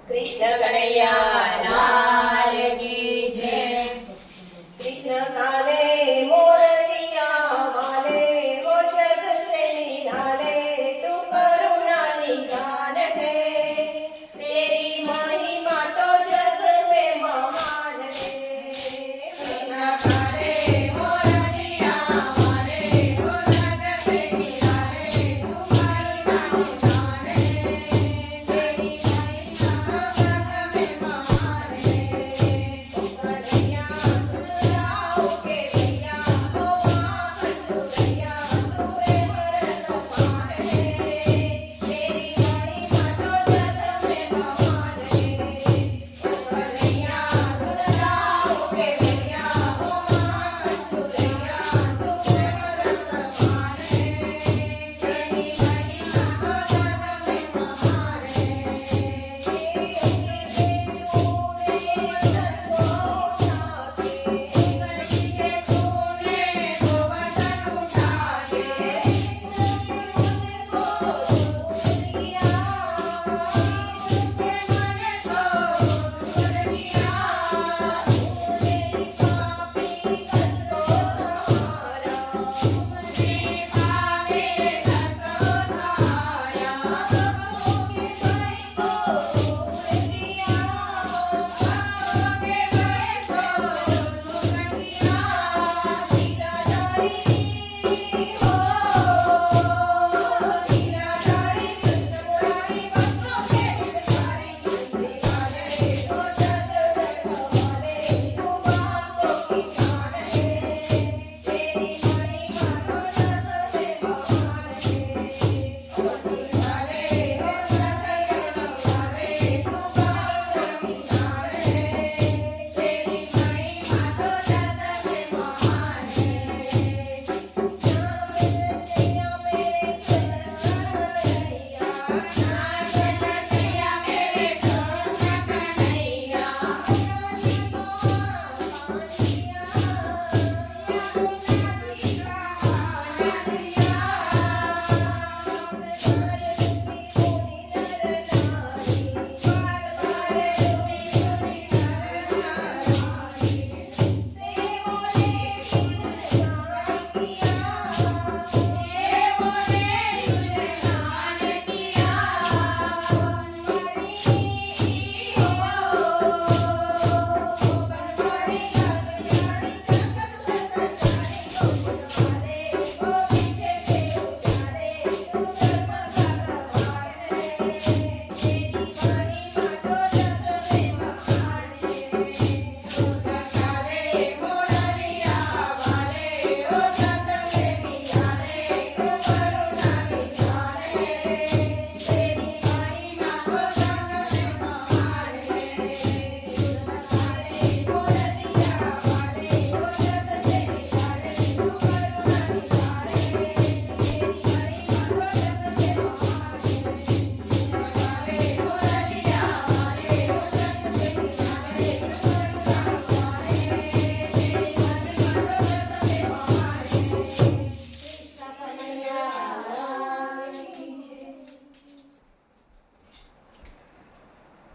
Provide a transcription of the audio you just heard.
कृष्ण कन्हैया लाल की जय। कृष्ण काले मोरलिया वाले वो जग से निराले तू करुणा निधान है तेरी महिमा तो जग में महान है। कृष्ण काले मोरलिया वाले वो जग से निराले तू करुणा निधान है तेरी महिमा जग में महान है। कन्हैया सुनराओ के भैया हो माँ कन्हैया तुए मरण पान है तेरी महिमा तो जग में महान है। कन्हैया सुनराओ के भैया हो माँ कन्हैया तुए मरण पान है तेरी महिमा तो जग में महान है।